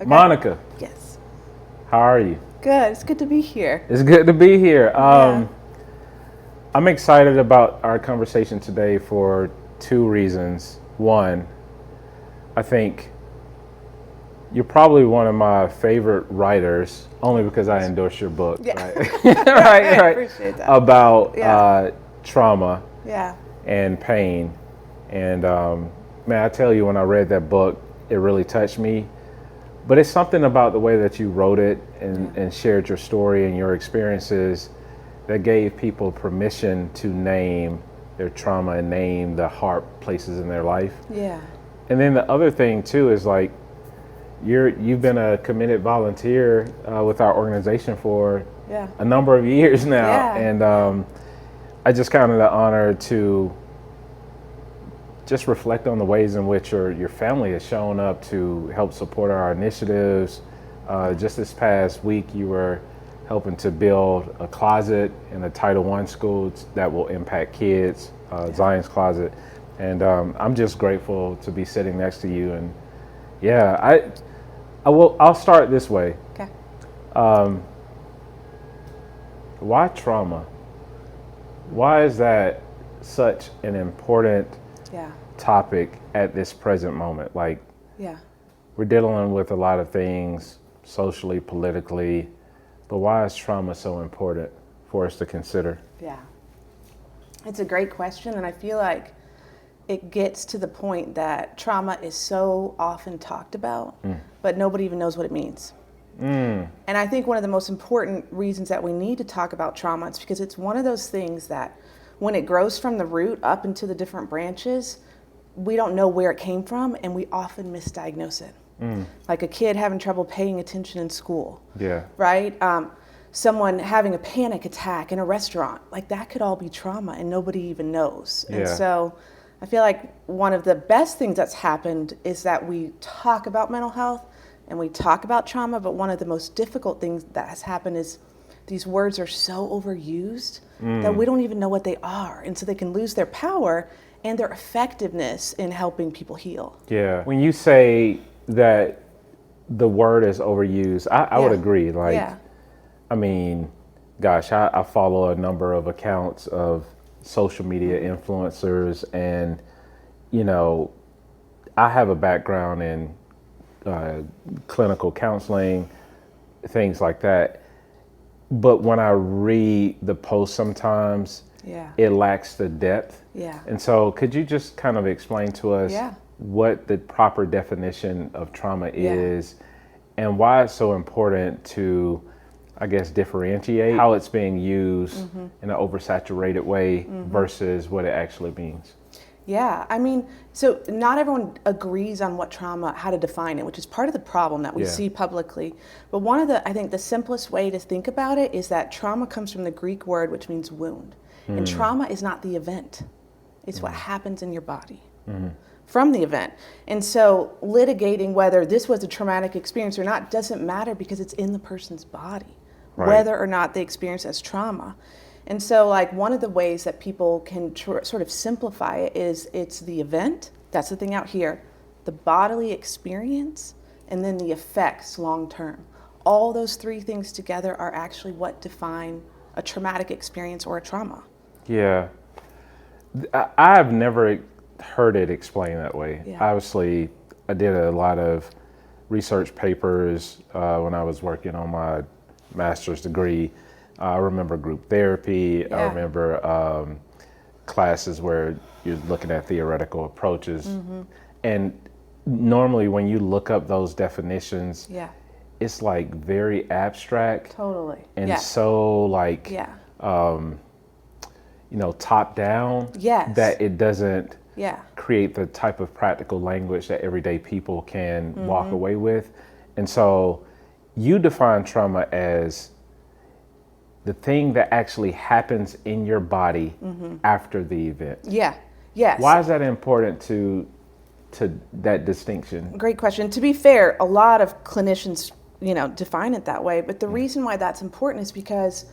Okay. Monica, Yes. how are you? Good. It's good to be here. It's good to be here. Yeah. I'm excited about our conversation today for two reasons. One, I think you're probably one of my favorite writers, only because I endorse your book, Yeah. right? I appreciate that. About Yeah. trauma Yeah. and pain. And man, I tell you, when I read that book, it really touched me. But it's something about the way that you wrote it and shared your story and your experiences that gave people permission to name their trauma and name the hard places in their life. Yeah. And then the other thing too is like you've been a committed volunteer with our organization for a number of years now, Yeah. and I just counted the honor to just reflect on the ways in which your family has shown up to help support our initiatives. Just this past week, you were helping to build a closet in a Title I school that will impact kids, Zion's Closet. And I'm just grateful to be sitting next to you. And yeah, I'll start this way. Okay. Why trauma? Why is that such an important topic at this present moment? Like, we're dealing with a lot of things socially, politically, but why is trauma so important for us to consider? Yeah. It's a great question, and I feel like it gets to the point that trauma is so often talked about, but nobody even knows what it means. And I think one of the most important reasons that we need to talk about trauma is because it's one of those things that when it grows from the root up into the different branches, we don't know where it came from, and we often misdiagnose it. Like a kid having trouble paying attention in school, right? Someone having a panic attack in a restaurant, like that could all be trauma and nobody even knows. And so I feel like one of the best things that's happened is that we talk about mental health and we talk about trauma, but one of the most difficult things that has happened is these words are so overused that we don't even know what they are. And so they can lose their power and their effectiveness in helping people heal. Yeah. When you say that the word is overused, I would agree. Like, I mean, gosh, I follow a number of accounts of social media influencers, and, you know, I have a background in clinical counseling, things like that. But when I read the post sometimes, it lacks the depth. And so could you just kind of explain to us what the proper definition of trauma is and why it's so important to, I guess, differentiate how it's being used in an oversaturated way versus what it actually means? Yeah, I mean, so not everyone agrees on what trauma, how to define it, which is part of the problem that we see publicly. But one of the, I think the simplest way to think about it is that trauma comes from the Greek word, which means wound. And trauma is not the event. It's what happens in your body from the event. And so litigating whether this was a traumatic experience or not doesn't matter because it's in the person's body, whether or not they experience it as trauma. And so like one of the ways that people can sort of simplify it is it's the event, that's the thing out here, the bodily experience, and then the effects long term. All those three things together are actually what define a traumatic experience or a trauma. Yeah. I've never heard it explained that way. Obviously, I did a lot of research papers when I was working on my master's degree. I remember group therapy. I remember classes where you're looking at theoretical approaches. And normally when you look up those definitions, it's like very abstract. Totally. And so like, you know, top down, that it doesn't create the type of practical language that everyday people can walk away with. And so you define trauma as the thing that actually happens in your body after the event. Why is that important to that distinction? Great question. To be fair, a lot of clinicians, you know, define it that way. But the reason why that's important is because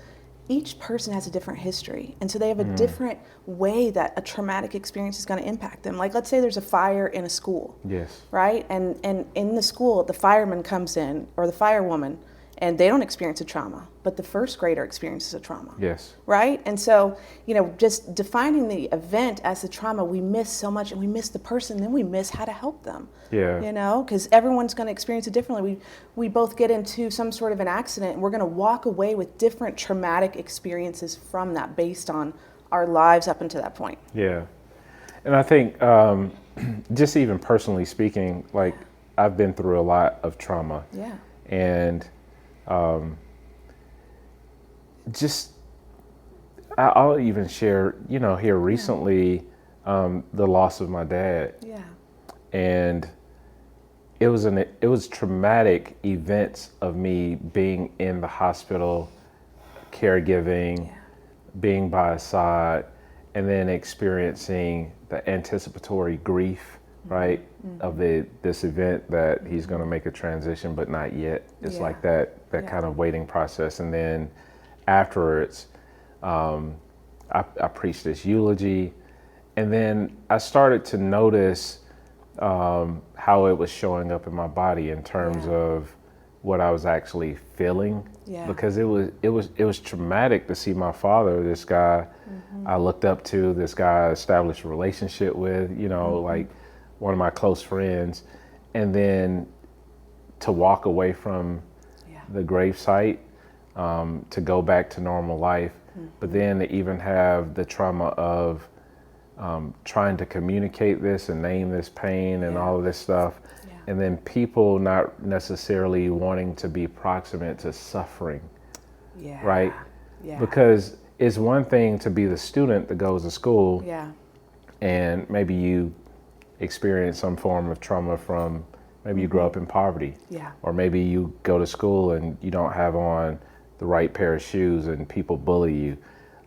each person has a different history. And so they have a different way that a traumatic experience is going to impact them. Like, let's say there's a fire in a school. Yes. Right? And in the school, the fireman comes in, or the firewoman, and they don't experience a trauma, but the first grader experiences a trauma. Yes. Right? And so, just defining the event as the trauma, we miss so much, and we miss the person, then we miss how to help them. Yeah. Because everyone's going to experience it differently. We both get into some sort of an accident, and we're going to walk away with different traumatic experiences from that based on our lives up until that point. Yeah. And I think just even personally speaking, like, I've been through a lot of trauma. Yeah. And I'll even share, here recently, the loss of my dad. Yeah. And it was traumatic events of me being in the hospital, caregiving, being by his side, and then experiencing the anticipatory grief, right, of this event that he's going to make a transition, but not yet. It's like that kind of waiting process. And then afterwards, I preached this eulogy, and then I started to notice how it was showing up in my body in terms of what I was actually feeling. Yeah. Because it was traumatic to see my father, this guy I looked up to, this guy I established a relationship with, like one of my close friends, and then to walk away from the gravesite, to go back to normal life, but then to even have the trauma of trying to communicate this and name this pain and all of this stuff, and then people not necessarily wanting to be proximate to suffering, right? Yeah. Because it's one thing to be the student that goes to school, and maybe you experience some form of trauma from, maybe you grow up in poverty, or maybe you go to school and you don't have on the right pair of shoes and people bully you.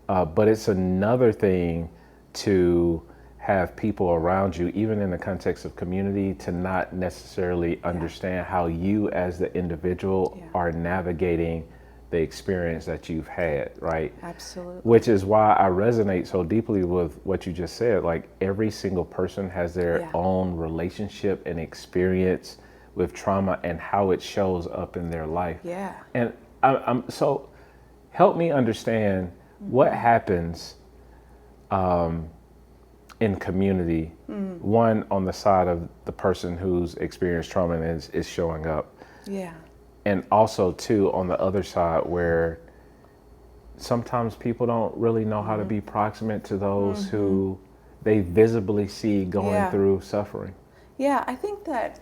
But it's another thing to have people around you, even in the context of community, to not necessarily understand how you as the individual are navigating the experience that you've had, right? Absolutely. Which is why I resonate so deeply with what you just said. Like, every single person has their own relationship and experience with trauma and how it shows up in their life. Yeah. And I'm so, help me understand what happens in community, one, on the side of the person who's experienced trauma and is showing up. Yeah. And also, two, on the other side, where sometimes people don't really know how to be proximate to those who they visibly see going through suffering. Yeah, I think that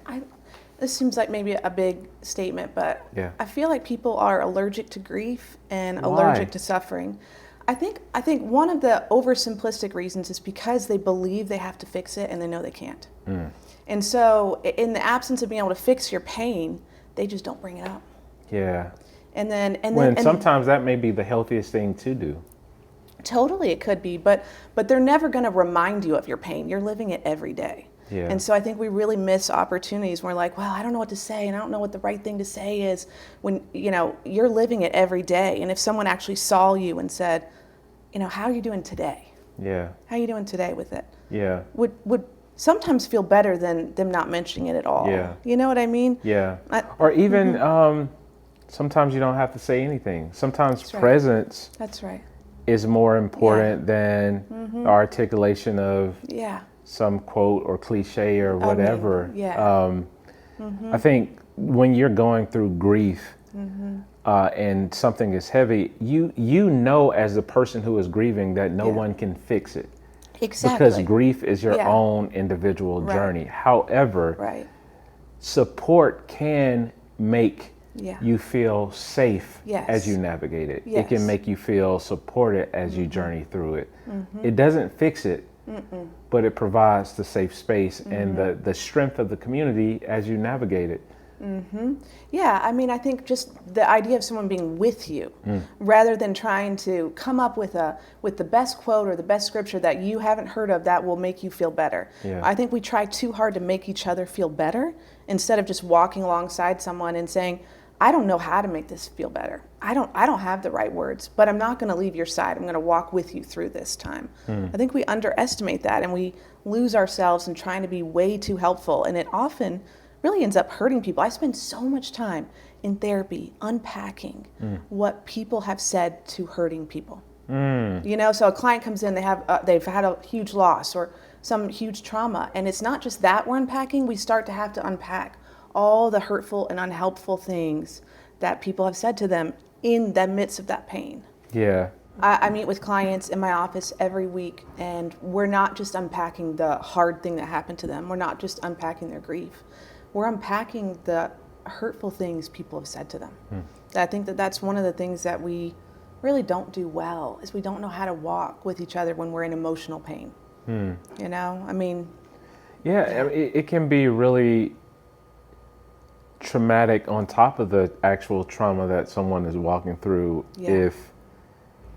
this seems like maybe a big statement, but I feel like people are allergic to grief and allergic to suffering. I think one of the oversimplistic reasons is because they believe they have to fix it and they know they can't. And so in the absence of being able to fix your pain, they just don't bring it up. Yeah. And then sometimes that may be the healthiest thing to do. Totally, it could be, but they're never going to remind you of your pain. You're living it every day. Yeah. And so I think we really miss opportunities where, like, well, I don't know what to say and I don't know what the right thing to say is, when, you're living it every day. And if someone actually saw you and said, how are you doing today? Yeah. How are you doing today with it? Yeah. Would sometimes feel better than them not mentioning it at all. Yeah. You know what I mean? Yeah. Or even sometimes you don't have to say anything. Sometimes presence is more important than the articulation of some quote or cliche or whatever. I think when you're going through grief and something is heavy, you know as the person who is grieving that no one can fix it. Exactly. Because grief is your own individual journey. However, support can make you feel safe as you navigate it. It can make you feel supported as you journey through it. It doesn't fix it, but it provides the safe space and the strength of the community as you navigate it. Yeah, I mean, I think just the idea of someone being with you, rather than trying to come up with the best quote or the best scripture that you haven't heard of that will make you feel better. Yeah. I think we try too hard to make each other feel better instead of just walking alongside someone and saying, I don't know how to make this feel better. I don't have the right words, but I'm not going to leave your side. I'm going to walk with you through this time. I think we underestimate that, and we lose ourselves in trying to be way too helpful, and it often really ends up hurting people. I spend so much time in therapy unpacking what people have said to hurting people. You know, so a client comes in, they've had a huge loss or some huge trauma, and it's not just that we're unpacking. We start to have to unpack all the hurtful and unhelpful things that people have said to them in the midst of that pain. Yeah. I meet with clients in my office every week, and we're not just unpacking the hard thing that happened to them. We're not just unpacking their grief. We're unpacking the hurtful things people have said to them. I think that that's one of the things that we really don't do well, is we don't know how to walk with each other when we're in emotional pain. You know, I mean. Yeah, it can be really traumatic on top of the actual trauma that someone is walking through if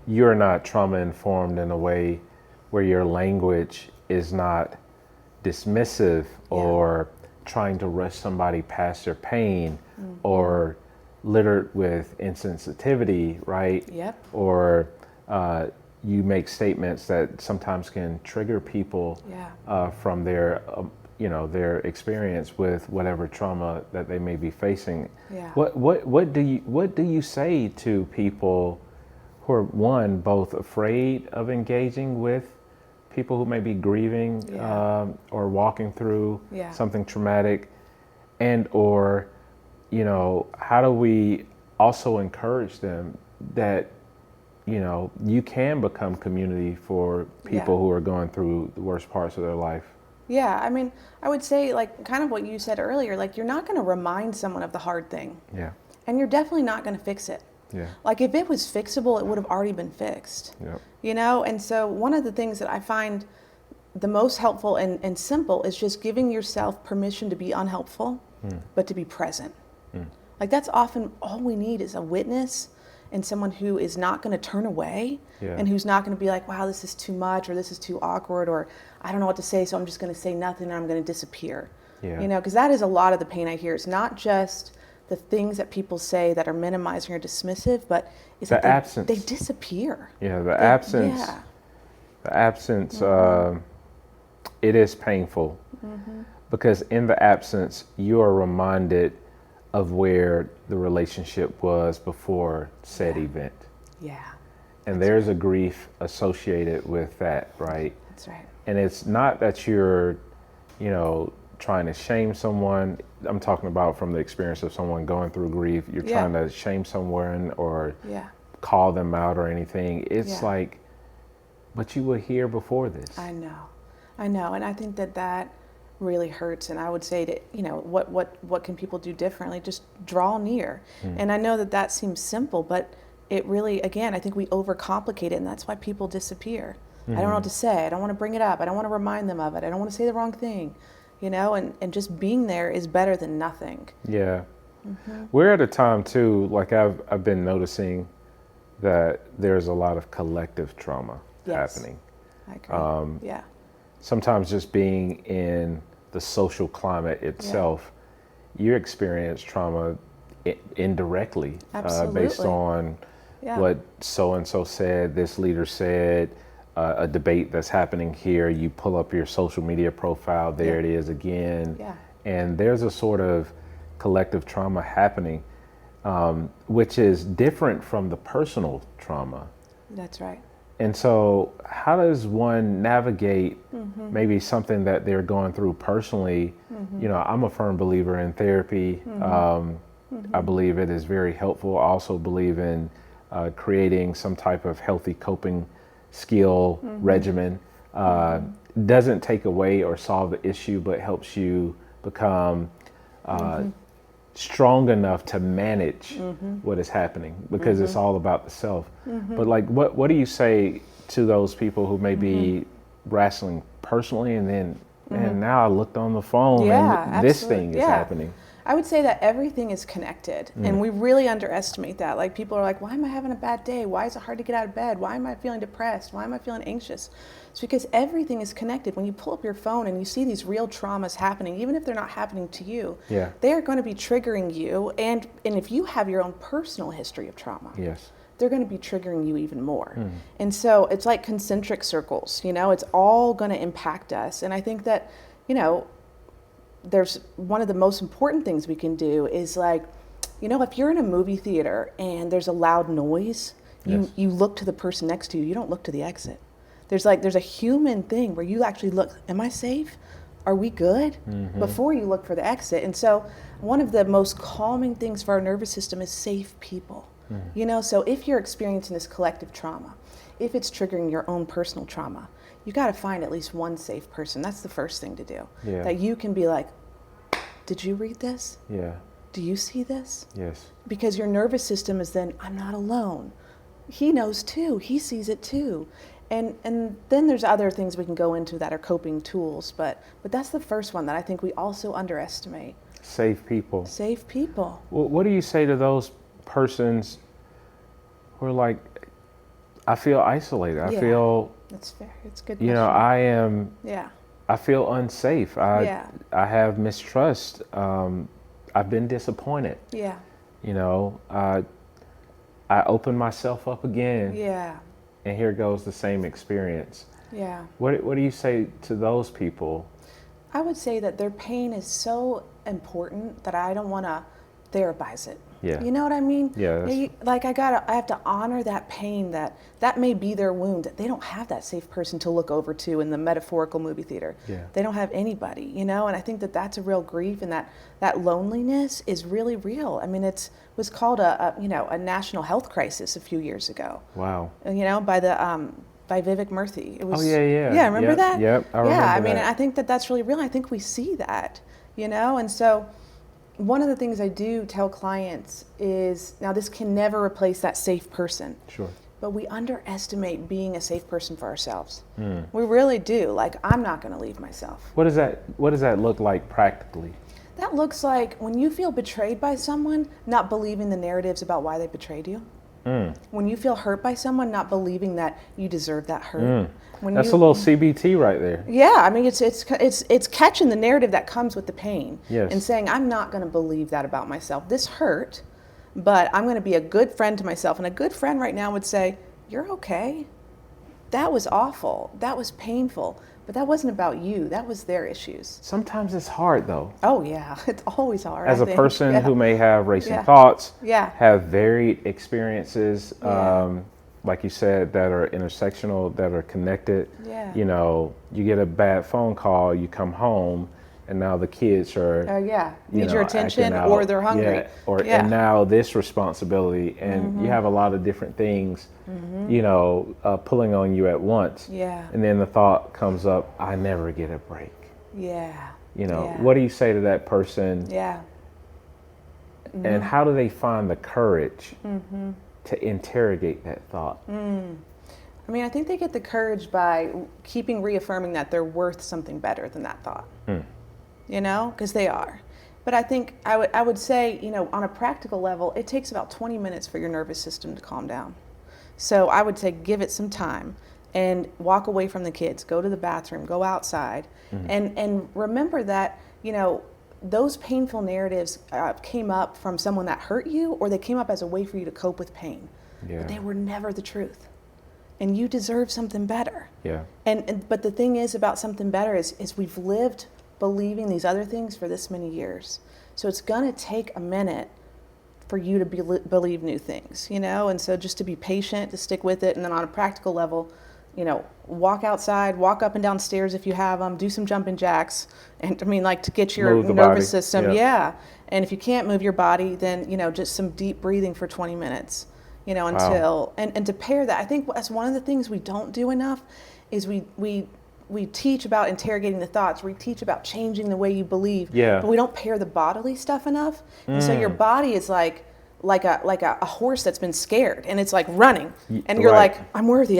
you're not trauma informed in a way where your language is not dismissive or trying to rush somebody past their pain or littered with insensitivity, right? Yep. Or you make statements that sometimes can trigger people from their their experience with whatever trauma that they may be facing. Yeah. What do you say to people who are, one, both afraid of engaging with people who may be grieving or walking through something traumatic, and or how do we also encourage them that you can become community for people who are going through the worst parts of their life? Yeah, I mean, I would say, like, kind of what you said earlier, like, you're not going to remind someone of the hard thing. Yeah. And you're definitely not going to fix it. Yeah. Like, if it was fixable, it would have already been fixed. Yep. You know? And so one of the things that I find the most helpful and simple is just giving yourself permission to be unhelpful, but to be present. Like, that's often all we need, is a witness and someone who is not going to turn away and who's not going to be like, wow, this is too much, or this is too awkward, or I don't know what to say, so I'm just going to say nothing and I'm going to disappear. Yeah. You know, because that is a lot of the pain I hear. It's not just the things that people say that are minimizing or dismissive, but it's the that absence. They disappear. Yeah, the absence. Yeah. The absence, it is painful because in the absence, you are reminded of where the relationship was before said event. Yeah. And there's a grief associated with that, right? That's right. And it's not that you're, trying to shame someone. I'm talking about from the experience of someone going through grief. You're trying to shame someone or call them out or anything. It's like, but you were here before this. I know. And I think that really hurts. And I would say that, what can people do differently? Just draw near. And I know that seems simple, but it really, again, I think we overcomplicate it, and that's why people disappear. I don't know what to say. I don't want to bring it up. I don't want to remind them of it. I don't want to say the wrong thing, and just being there is better than nothing. Yeah. We're at a time too, like I've been noticing that there's a lot of collective trauma happening. I agree. Sometimes just being in the social climate itself, you experience trauma indirectly based on what so-and-so said, this leader said, a debate that's happening here. You pull up your social media profile, there it is again. And there's a sort of collective trauma happening, which is different from the personal trauma. That's right. And so how does one navigate maybe something that they're going through personally? I'm a firm believer in therapy. I believe it is very helpful. I also believe in creating some type of healthy coping skill regimen. Doesn't take away or solve the issue, but helps you become strong enough to manage what is happening, because it's all about the self. But like, what do you say to those people who may be wrestling personally, and then, and now I looked on the phone and this thing is happening? I would say that everything is connected, and we really underestimate that. Like, people are like, why am I having a bad day? Why is it hard to get out of bed? Why am I feeling depressed? Why am I feeling anxious? It's because everything is connected. When you pull up your phone and you see these real traumas happening, even if they're not happening to you, they are going to be triggering you. And if you have your own personal history of trauma, they're going to be triggering you even more. And so it's like concentric circles, you know, it's all going to impact us. And I think that, you know, there's one of the most important things we can do is, like, you know, if you're in a movie theater and there's a loud noise, you look to the person next to you. You don't look to the exit. There's a human thing where you actually look, am I safe? Are we good? Before you look for the exit. And so one of the most calming things for our nervous system is safe people. You know, so if you're experiencing this collective trauma, if it's triggering your own personal trauma, you got to find at least one safe person. That's the first thing to do. That you can be like, did you read this? Do you see this? Because your nervous system is then, I'm not alone. He knows too. He sees it too. And then there's other things we can go into that are coping tools. But that's the first one that I think we also underestimate. Safe people. Safe people. Well, what do you say to those persons who are like, I feel isolated. I feel... That's fair. It's good. You know, I am. I feel unsafe. I have mistrust. I've been disappointed. You know, I open myself up again. And here goes the same experience. What do you say to those people? I would say that their pain is so important that I don't want to therapize it. You know what I mean? Like, I have to honor that pain, that may be their wound. They don't have that safe person to look over to in the metaphorical movie theater. They don't have anybody, you know, and I think that that's a real grief, and that loneliness is really real. I mean, it was called a national health crisis a few years ago. Wow. You know, by Vivek Murthy. It was, Yeah, remember that? I remember I mean, that. I think that that's really real. I think we see that, you know, and so one of the things I do tell clients is, now this can never replace that safe person. But we underestimate being a safe person for ourselves. We really do. Like, I'm not going to leave myself. What does that look like practically? That looks like when you feel betrayed by someone, not believing the narratives about why they betrayed you. When you feel hurt by someone, not believing that you deserve that hurt. That's a little CBT right there. I mean, it's catching the narrative that comes with the pain and saying, I'm not going to believe that about myself. This hurt, but I'm going to be a good friend to myself. And a good friend right now would say, you're okay. That was awful. That was painful. But that wasn't about you. That was their issues. Sometimes it's hard, though. Oh, yeah. It's always hard. As a person who may have racing thoughts, have varied experiences, like you said, that are intersectional, that are connected. You know, you get a bad phone call, you come home, and now the kids are need your attention, or they're hungry. And now this responsibility, and you have a lot of different things, you know, pulling on you at once. And then the thought comes up, I never get a break. You know, what do you say to that person? And how do they find the courage to interrogate that thought? I mean, I think they get the courage by keeping reaffirming that they're worth something better than that thought. You know, because they are. But I think I would say, you know, on a practical level, it takes about 20 minutes for your nervous system to calm down. So I would say give it some time and walk away from the kids, go to the bathroom, go outside, and remember that, you know, those painful narratives came up from someone that hurt you, or they came up as a way for you to cope with pain. But they were never the truth. And you deserve something better. But the thing is about something better is we've lived believing these other things for this many years. So it's going to take a minute for you to believe new things, you know? And so just to be patient, to stick with it. And then on a practical level, you know, walk outside, walk up and down stairs if you have them, do some jumping jacks. And I mean, like, to get your nervous system. And if you can't move your body, then, you know, just some deep breathing for 20 minutes, you know, until, and to pair that, I think that's one of the things we don't do enough is we teach about interrogating the thoughts. We teach about changing the way you believe. But we don't pair the bodily stuff enough. And so your body is like a horse that's been scared and it's like running, and you're Right. like, I'm worthy.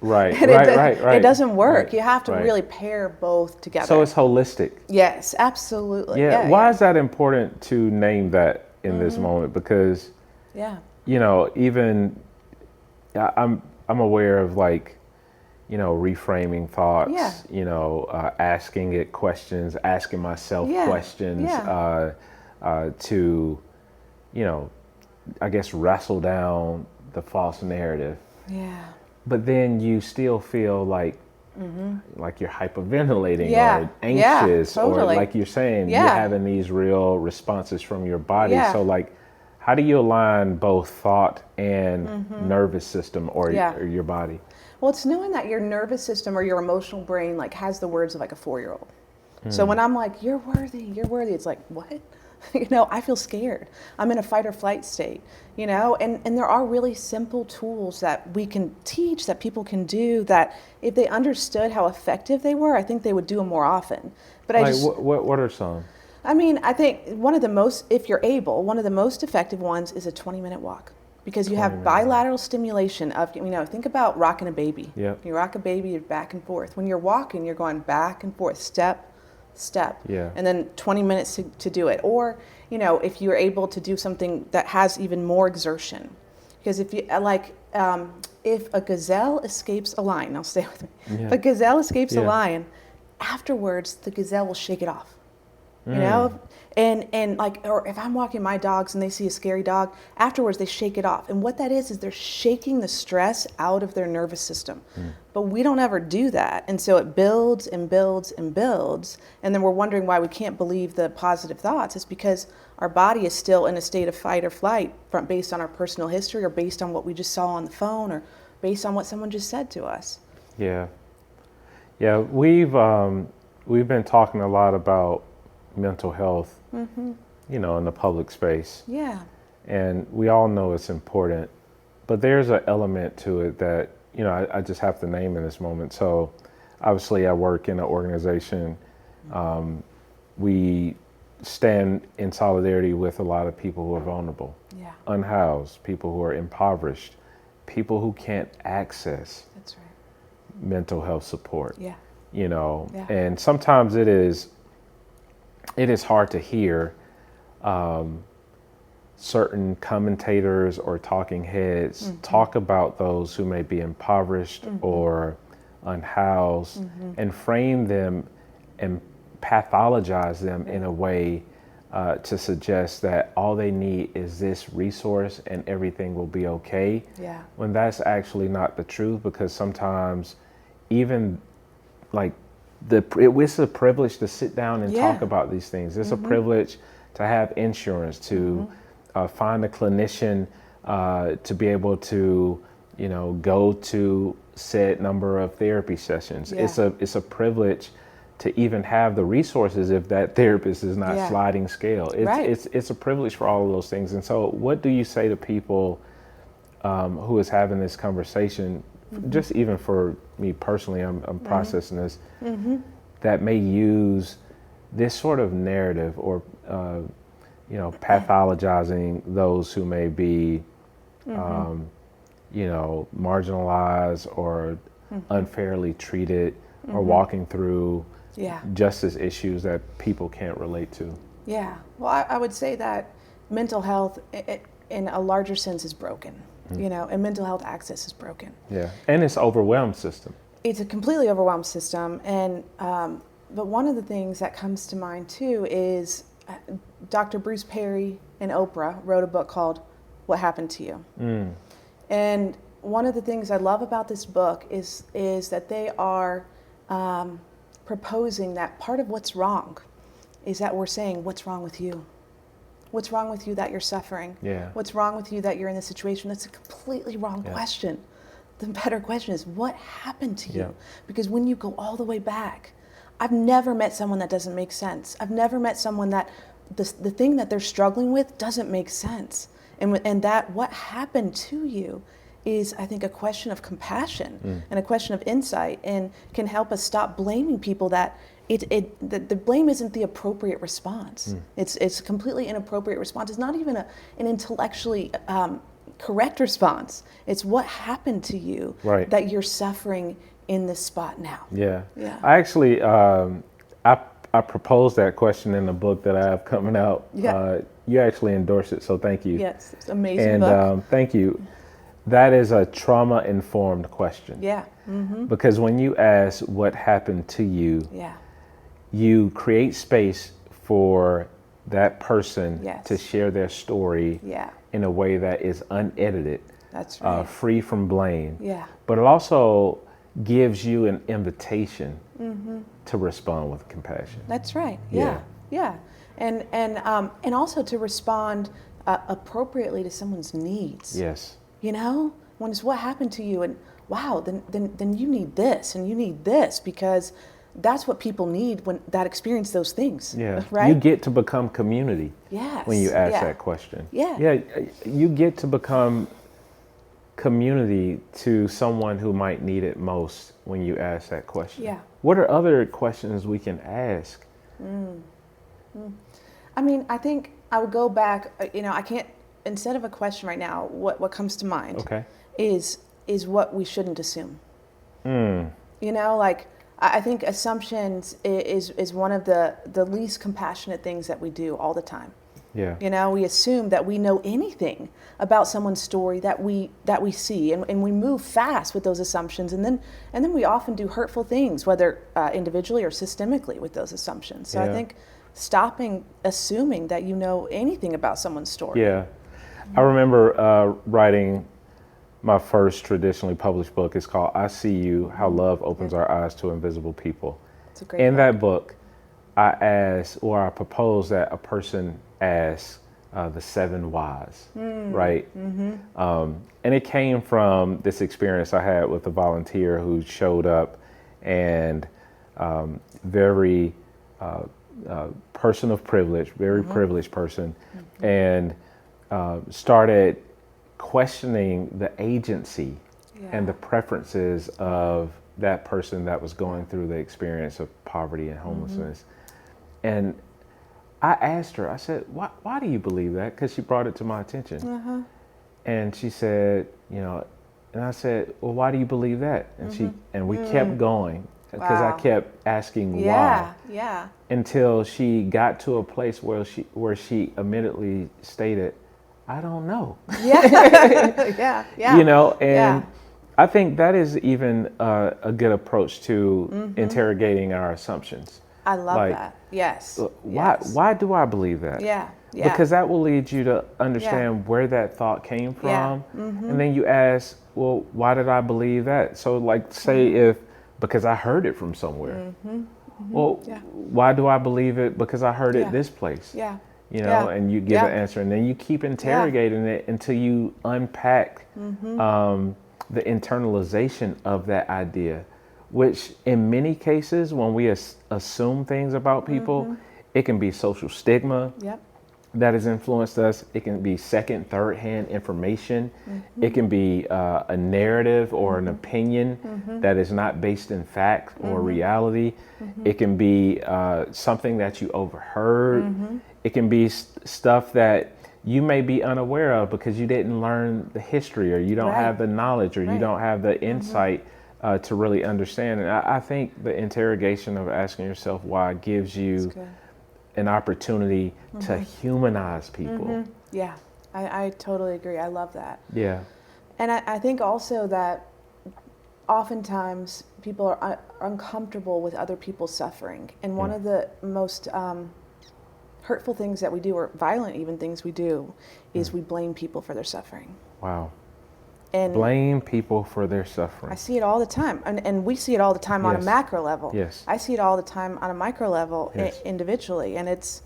Right, And right. It doesn't work. Right, You have to right. really pair both together. So it's holistic. Yes, absolutely. Yeah. Why is that important to name that in this moment? Because, Yeah. even I'm aware of like, reframing thoughts, Yeah. asking it questions, asking myself Yeah. questions, Yeah. to, I guess, wrestle down the false narrative. Yeah. But then you still feel like you're hyperventilating Yeah. or anxious, Yeah, or totally. like you're saying, you're Yeah. having these real responses from your body. Yeah. So like, how do you align both thought and nervous system or your body? Well, it's knowing that your nervous system or your emotional brain like has the words of like a 4-year-old. So when I'm like, you're worthy, it's like, what? I feel scared. I'm in a fight or flight state, and there are really simple tools that we can teach, that people can do, that if they understood how effective they were, I think they would do them more often. But What are some? I think if you're able, one of the most effective ones is a 20-minute walk. Because you have bilateral stimulation of, think about rocking a baby. Yep. You rock a baby, you're back and forth. When you're walking, you're going back and forth, step, step. Yeah. And then 20 minutes to do it. Or, if you're able to do something that has even more exertion. Because if a gazelle escapes a lion, now stay with me. Yeah. If a gazelle escapes a Yeah. lion, afterwards the gazelle will shake it off. Or if I'm walking my dogs and they see a scary dog, afterwards they shake it off. And what that is they're shaking the stress out of their nervous system. But we don't ever do that. And so it builds and builds and builds. And then we're wondering why we can't believe the positive thoughts. It's because our body is still in a state of fight or flight based on our personal history, or based on what we just saw on the phone, or based on what someone just said to us. Yeah. Yeah. We've been talking a lot about mental health, in the public space. Yeah. And we all know it's important, but there's an element to it that, I just have to name in this moment. So obviously I work in an organization. We stand in solidarity with a lot of people who are vulnerable, unhoused, people who are impoverished, people who can't access That's right. mental health support, Yeah. And sometimes it is hard to hear certain commentators or talking heads talk about those who may be impoverished or unhoused, and frame them and pathologize them in a way to suggest that all they need is this resource and everything will be okay. Yeah. When that's actually not the truth, because sometimes even like it's a privilege to sit down and talk about these things. It's a privilege to have insurance, to find a clinician, to be able to, go to said number of therapy sessions. Yeah. It's a privilege to even have the resources if that therapist is not sliding scale. It's a privilege for all of those things. And so what do you say to people who is having this conversation, just even for me personally, I'm processing this, that may use this sort of narrative or, pathologizing those who may be, marginalized or unfairly treated or walking through justice issues that people can't relate to. Yeah. Well, I would say that mental health, in a larger sense, is broken. And mental health access is broken. Yeah, and it's an overwhelmed system. It's a completely overwhelmed system, and but one of the things that comes to mind too is Dr. Bruce Perry and Oprah wrote a book called "What Happened to You," and one of the things I love about this book is that they are proposing that part of what's wrong is that we're saying, "What's wrong with you? What's wrong with you that you're suffering? Yeah. What's wrong with you that you're in this situation?" That's a completely wrong question. The better question is, what happened to you? Yeah. Because when you go all the way back, I've never met someone that doesn't make sense. I've never met someone that the thing that they're struggling with doesn't make sense. And that what happened to you is, I think, a question of compassion and a question of insight, and can help us stop blaming people that the blame isn't the appropriate response. It's a completely inappropriate response. It's not even an intellectually correct response. It's what happened to you that you're suffering in this spot now. Yeah. I actually, I proposed that question in the book that I have coming out. You actually endorsed it, so thank you. Yes, it's an amazing book. And thank you. That is a trauma-informed question. Yeah. Because when you ask what happened to you, you create space for that person to share their story in a way that is unedited, that's right. Free from blame. But it also gives you an invitation to respond with compassion. That's right. Yeah. And also to respond appropriately to someone's needs. Yes. You know, when it's what happened to you, and wow, then you need this and you need this, because that's what people need when that experience those things. Yeah. Right. You get to become community. Yes. When you ask that question. Yeah. You get to become community to someone who might need it most when you ask that question. Yeah. What are other questions we can ask? I mean, I think I would go back, I can't, instead of a question right now, what comes to mind is what we shouldn't assume. Like, I think assumptions is one of the least compassionate things that we do all the time. Yeah. We assume that we know anything about someone's story that we see, and we move fast with those assumptions, and then we often do hurtful things, whether individually or systemically, with those assumptions. So I think stopping assuming that you know anything about someone's story. Yeah. I remember writing my first traditionally published book. It's called I See You, How Love Opens Our Eyes to Invisible People. It's a great In book. that book, I proposed that a person ask the 7 whys, right? And it came from this experience I had with a volunteer who showed up, and very person of privilege, very privileged person, and started questioning the agency and the preferences of that person that was going through the experience of poverty and homelessness. And I asked her, I said, why do you believe that? Because she brought it to my attention. And she said, and I said, well, why do you believe that? And we kept going, because I kept asking why. Until she got to a place where she immediately stated, I don't know. And I think that is even a good approach to interrogating our assumptions. I love that. Yes. Why do I believe that? Yeah. Because that will lead you to understand where that thought came from. And then you ask, well, why did I believe that? So like, say because I heard it from somewhere. Well, why do I believe it? Because I heard it this place. And you give an answer, and then you keep interrogating it until you unpack the internalization of that idea, which in many cases, when we assume things about people, it can be social stigma that has influenced us. It can be second, third hand information. It can be a narrative or an opinion that is not based in fact or reality. It can be something that you overheard. It can be stuff that you may be unaware of because you didn't learn the history, or you don't have the knowledge, or you don't have the insight to really understand. And I think the interrogation of asking yourself why gives you an opportunity to humanize people. Yeah, I totally agree. I love that. Yeah. And I think also that oftentimes people are uncomfortable with other people's suffering. And one of the most hurtful things that we do, or violent even things we do, is we blame people for their suffering. Wow. And blame people for their suffering. I see it all the time. And we see it all the time on a macro level. Yes. I see it all the time on a micro level individually. And it's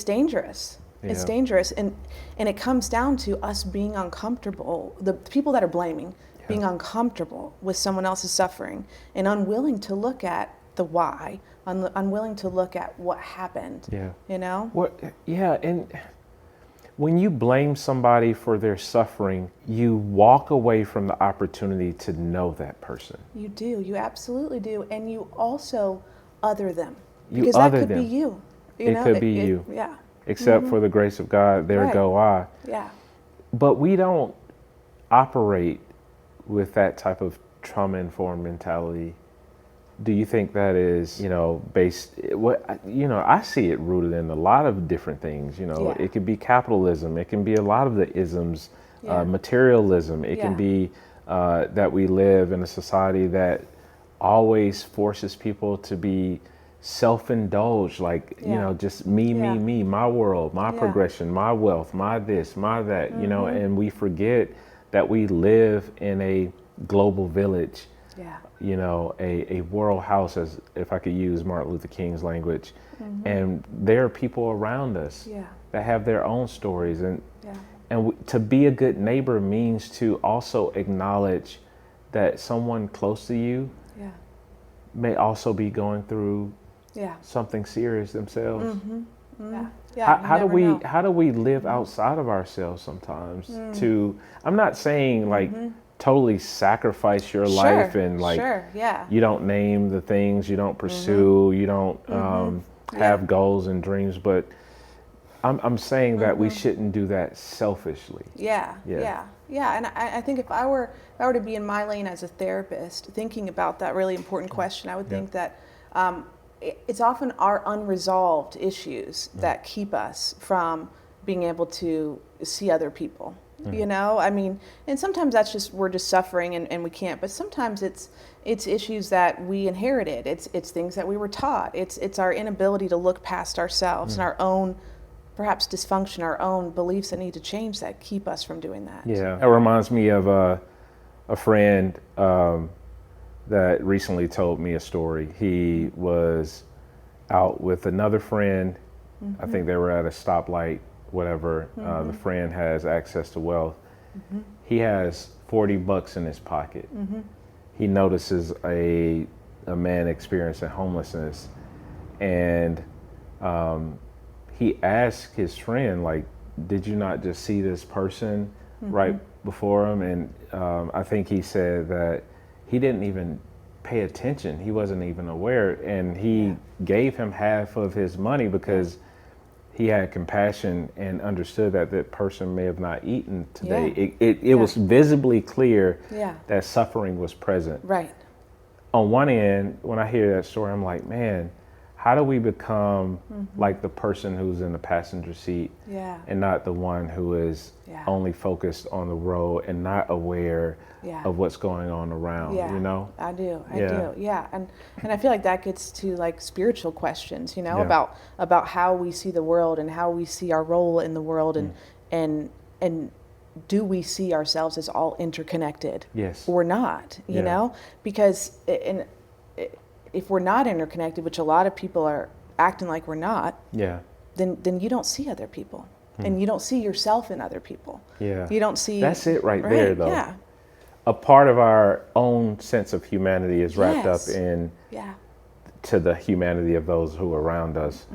dangerous. Yeah. It's dangerous. And it comes down to us being uncomfortable, the people that are blaming, being uncomfortable with someone else's suffering and unwilling to look at the why, unwilling to look at what happened. Yeah. You know? And when you blame somebody for their suffering, you walk away from the opportunity to know that person. You do. You absolutely do. And you also other them. You Because other that could them. be you. It could be you. Yeah. Except for the grace of God, there Right. go I. Yeah. But we don't operate with that type of trauma-informed mentality. Do you think that is, based, I see it rooted in a lot of different things, Yeah. It could be capitalism, it can be a lot of the isms, Yeah. materialism, it can Yeah. be that we live in a society that always forces people to be self-indulged, like, Yeah. just me, Yeah. me, my world, my Yeah. progression, my wealth, my this, my that, and we forget that we live in a global village. Yeah. A world house, as if I could use Martin Luther King's language. And there are people around us Yeah. that have their own stories. And, Yeah. to be a good neighbor means to also acknowledge that someone close to you Yeah. may also be going through Yeah. something serious themselves. Yeah. Yeah. How do we live outside of ourselves sometimes I'm not saying like totally sacrifice your life and like Yeah. you don't name the things you don't pursue, you don't have goals and dreams, but I'm saying that we shouldn't do that selfishly. Yeah. And I think if I were to be in my lane as a therapist, thinking about that really important question, I would think that it's often our unresolved issues that keep us from being able to see other people. I mean, and sometimes that's just we're just suffering and we can't. But sometimes it's issues that we inherited. It's things that we were taught. It's our inability to look past ourselves and our own perhaps dysfunction, our own beliefs that need to change that keep us from doing that. Yeah, that reminds me of a friend that recently told me a story. He was out with another friend. I think they were at a stoplight, whatever. The friend has access to wealth. He has $40 in his pocket. He notices a man experiencing homelessness, and he asked his friend, like, did you not just see this person right before him? And I think he said that he didn't even pay attention. He wasn't even aware. And he gave him half of his money because he had compassion and understood that that person may have not eaten today. It was visibly clear that suffering was present. Right. On one end, when I hear that story, I'm like, man, how do we become like the person who's in the passenger seat and not the one who is only focused on the road and not aware of what's going on around, I do. And I feel like that gets to like spiritual questions, about how we see the world and how we see our role in the world and do we see ourselves as all interconnected or not, because if we're not interconnected, which a lot of people are acting like we're not, then you don't see other people and you don't see yourself in other people. You don't see. That's it right there, though. Yeah. A part of our own sense of humanity is wrapped up in to the humanity of those who are around us.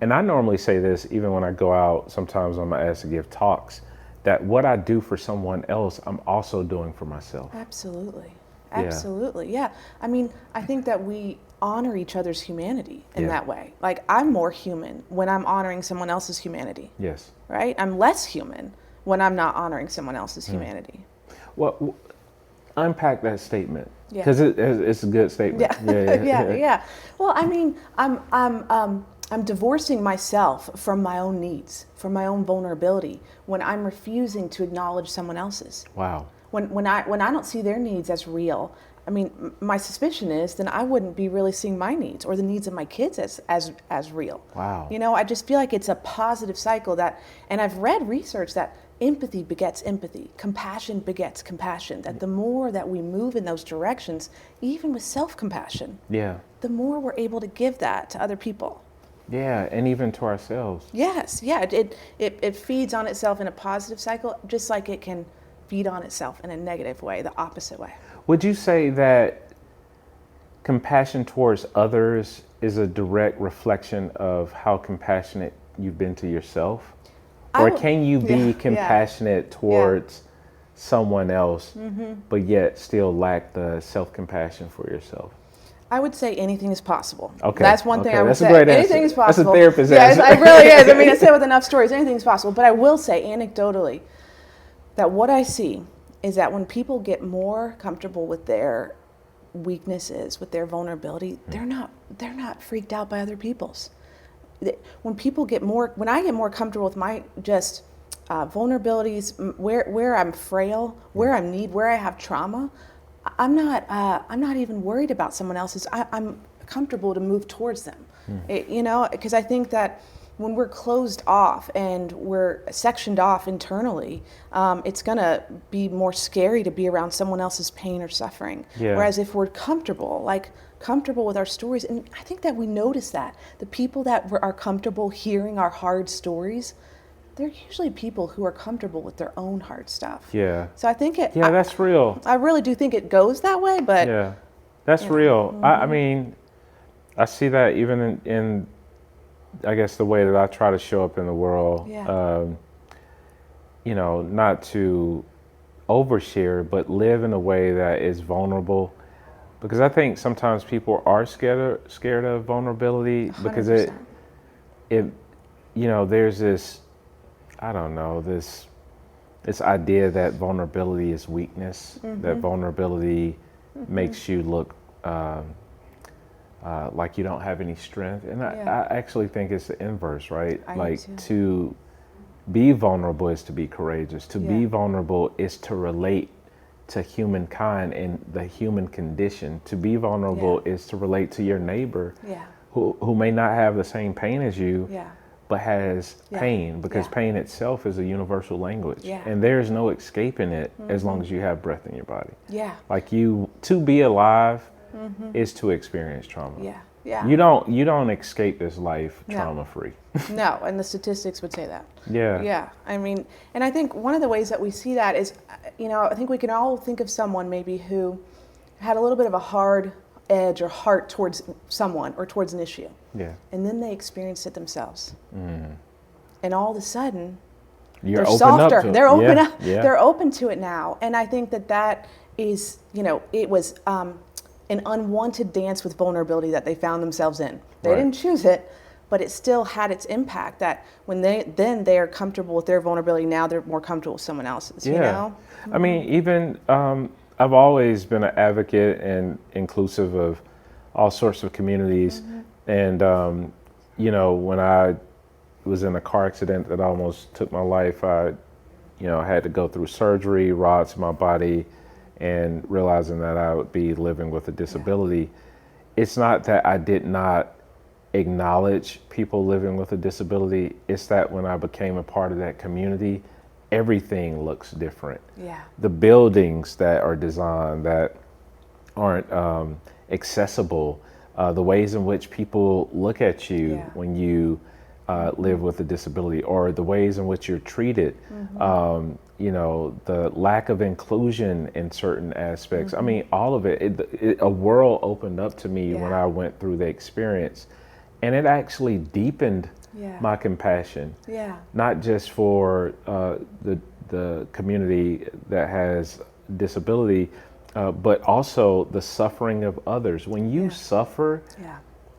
And I normally say this, even when I go out, sometimes I'm asked to give talks, that what I do for someone else, I'm also doing for myself. Absolutely. Yeah. I mean, I think that we honor each other's humanity in that way. Like, I'm more human when I'm honoring someone else's humanity. Yes. Right? I'm less human when I'm not honoring someone else's humanity. Well, unpack that statement, because it's a good statement. Yeah. Well, I mean, I'm divorcing myself from my own needs, from my own vulnerability, when I'm refusing to acknowledge someone else's. Wow. When I don't see their needs as real, I mean, my suspicion is then I wouldn't be really seeing my needs or the needs of my kids as real. Wow. I just feel like it's a positive cycle and I've read research that empathy begets empathy, compassion begets compassion, that the more that we move in those directions, even with self-compassion, the more we're able to give that to other people. Yeah, and even to ourselves. Yes, it feeds on itself in a positive cycle, just like it can feed on itself in a negative way, the opposite way. Would you say that compassion towards others is a direct reflection of how compassionate you've been to yourself? Or can you be compassionate towards someone else, but yet still lack the self-compassion for yourself? I would say anything is possible. Okay. That's one thing I would That's say. A great anything answer. is possible. That's a therapist answer. It really is. I mean, I said with enough stories, anything is possible. But I will say anecdotally that what I see is that when people get more comfortable with their weaknesses, with their vulnerability, they're not freaked out by other people's. When I get more comfortable with my just vulnerabilities, where I'm frail, where I have trauma, I'm not even worried about someone else's. I'm comfortable to move towards them, because I think that when we're closed off and we're sectioned off internally, it's gonna be more scary to be around someone else's pain or suffering. Yeah. Whereas if we're comfortable with our stories, and I think that we notice that the people that are comfortable hearing our hard stories, they're usually people who are comfortable with their own hard stuff. Yeah. So I think that's real. I really do think it goes that way, but yeah, that's real. I mean, I see that even in I guess the way that I try to show up in the world. Yeah. Not to overshare, but live in a way that is vulnerable. Because I think sometimes people are scared of vulnerability 100%. Because there's this, I don't know, this idea that vulnerability is weakness, that vulnerability makes you look like you don't have any strength. And I actually think it's the inverse, right? To be vulnerable is to be courageous. To be vulnerable is to relate to humankind and the human condition. To be vulnerable is to relate to your neighbor who may not have the same pain as you, but has pain, because pain itself is a universal language. And there's no escaping it as long as you have breath in your body. To be alive is to experience trauma. You don't escape this life trauma free. No, and the statistics would say that. Yeah. I mean, and I think one of the ways that we see that is, I think we can all think of someone maybe who had a little bit of a hard edge or heart towards someone or towards an issue. Yeah. And then they experienced it themselves. And all of a sudden, they're softer. They're open up. Yeah. They're open to it now. And I think that is, it was an unwanted dance with vulnerability that they found themselves in. They didn't choose it, but it still had its impact that when they are comfortable with their vulnerability, now they're more comfortable with someone else's, I mean, even I've always been an advocate and inclusive of all sorts of communities. And, when I was in a car accident that almost took my life, I, had to go through surgery, rods in my body, and realizing that I would be living with a disability. It's not that I did not acknowledge people living with a disability. It's that when I became a part of that community, everything looks different. The buildings that are designed that aren't accessible, the ways in which people look at you when you live with a disability, or the ways in which you're treated, the lack of inclusion in certain aspects. I mean, all of it, a world opened up to me when I went through the experience, and it actually deepened my compassion, not just for the community that has disability, but also the suffering of others. When you suffer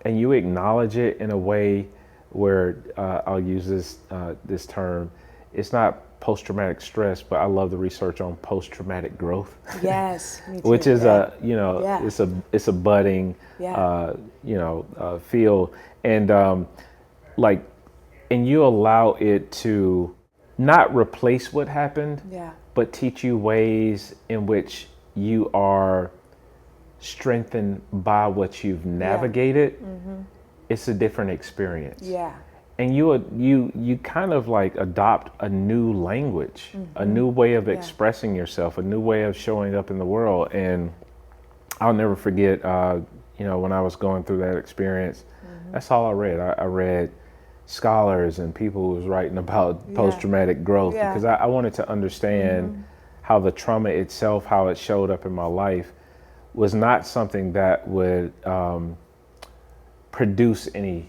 and you acknowledge it in a way where, I'll use this term, it's not post-traumatic stress, but I love the research on post-traumatic growth. Yes, me too. Which is it's a budding, field, and and you allow it to not replace what happened, but teach you ways in which you are strengthened by what you've navigated. It's a different experience. And you kind of adopt a new language, a new way of expressing yourself, a new way of showing up in the world. And I'll never forget, when I was going through that experience, that's all I read. I read scholars and people who was writing about post-traumatic growth, because I wanted to understand how the trauma itself, how it showed up in my life, was not something that would produce any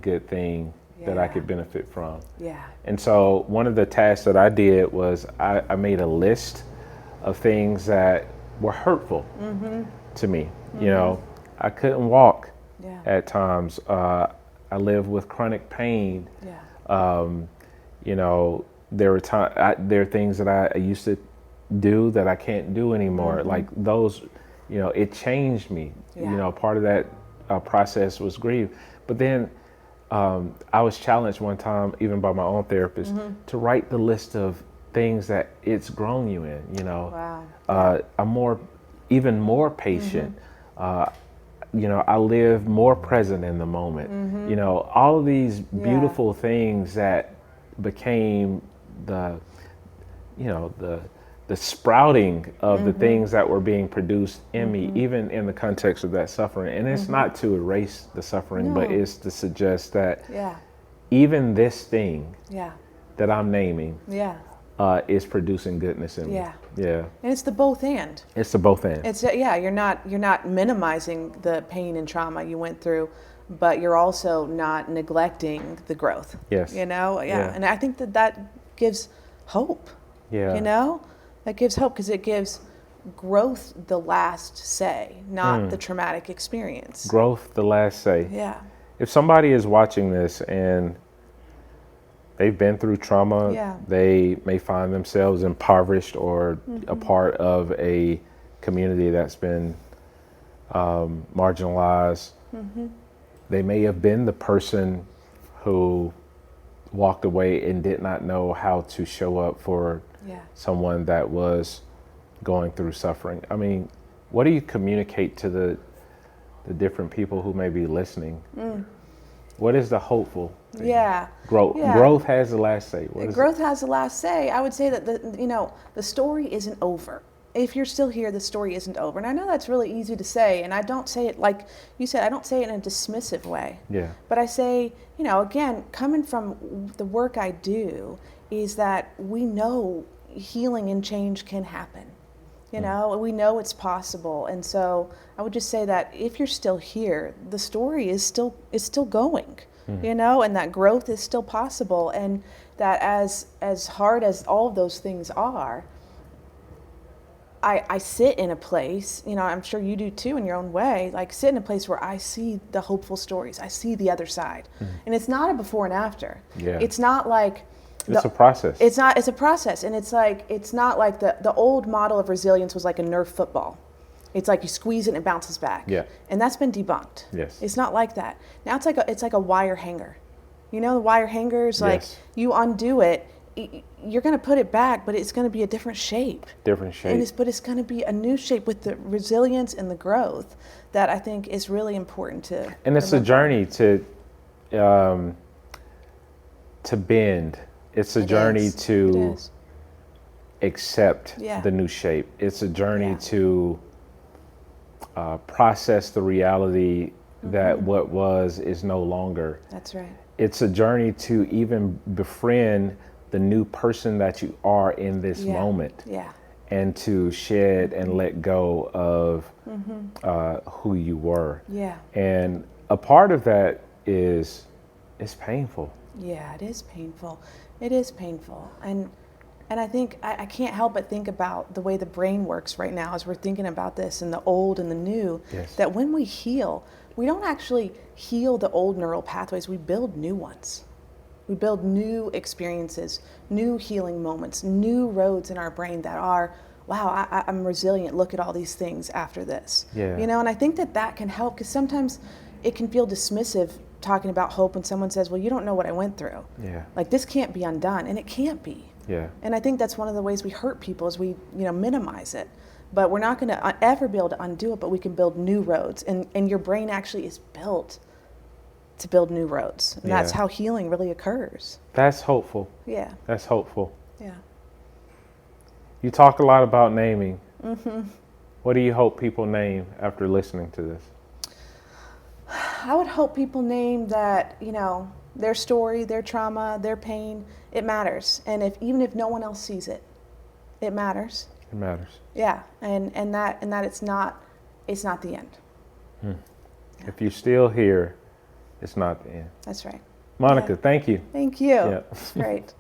good thing that I could benefit from. Yeah. And so one of the tasks that I did was I made a list of things that were hurtful to me. You know, I couldn't walk at times. I lived with chronic pain. You know, there are things that I used to do that I can't do anymore. Like those, you know, it changed me. You know, part of that process was grief. But then I was challenged one time, even by my own therapist, to write the list of things that it's grown you in. You know, I'm even more patient. You know, I live more present in the moment. You know, all of these beautiful things that became the sprouting of the things that were being produced in me, even in the context of that suffering. And it's not to erase the suffering, but it's to suggest that even this thing that I'm naming is producing goodness in me. Yeah. And it's the both and. It's the both and. It's you're not minimizing the pain and trauma you went through, but you're also not neglecting the growth. Yes. You know? And I think that gives hope. Yeah. You know? That gives hope because it gives growth the last say, not the traumatic experience. Growth the last say. Yeah. If somebody is watching this and they've been through trauma, they may find themselves impoverished or a part of a community that's been marginalized. They may have been the person who walked away and did not know how to show up for someone that was going through suffering. I mean, what do you communicate to the different people who may be listening? What is the hopeful thing? Growth has the last say. Growth has the last say. I would say that the story isn't over. If you're still here, the story isn't over. And I know that's really easy to say, and I don't say it like you said, I don't say it in a dismissive way. Yeah. But I say, again, coming from the work I do, is that we know healing and change can happen. We know it's possible. And so I would just say that if you're still here, the story is still going, and that growth is still possible. And that as hard as all of those things are, I sit in a place, I'm sure you do too in your own way, like sit in a place where I see the hopeful stories. I see the other side. And it's not a before and after. Yeah. It's not like it's a process. It's a process. And it's not like the old model of resilience was like a Nerf football. It's like you squeeze it and it bounces back. Yeah. And that's been debunked. Yes. It's not like that. Now it's like a wire hanger. The wire hangers, like you undo it, you're going to put it back, but it's going to be a different shape. But it's going to be a new shape with the resilience and the growth that I think is really important to. And it's a journey to bend. It's a journey to accept the new shape. It's a journey to process the reality that what was is no longer. That's right. It's a journey to even befriend the new person that you are in this moment. Yeah. And to shed and let go of who you were. Yeah. And a part of that is painful. Yeah, it is painful. It is painful. And I think I can't help but think about the way the brain works right now as we're thinking about this and the old and the new, that when we heal, we don't actually heal the old neural pathways, we build new ones. We build new experiences, new healing moments, new roads in our brain that are, wow, I'm resilient. Look at all these things after this. Yeah. And I think that can help because sometimes it can feel dismissive talking about hope when someone says, well, you don't know what I went through. Yeah. Like this can't be undone, and it can't be. Yeah. And I think that's one of the ways we hurt people is we, minimize it. But we're not going to ever be able to undo it, but we can build new roads. And your brain actually is built to build new roads. And that's how healing really occurs. That's hopeful. Yeah. That's hopeful. Yeah. You talk a lot about naming. What do you hope people name after listening to this? I would hope people name that, their story, their trauma, their pain, it matters. And even if no one else sees it, it matters. It matters. Yeah. And that it's not the end. If you're still here, it's not the end. That's right. Monica, thank you. Thank you. Yeah. It's great.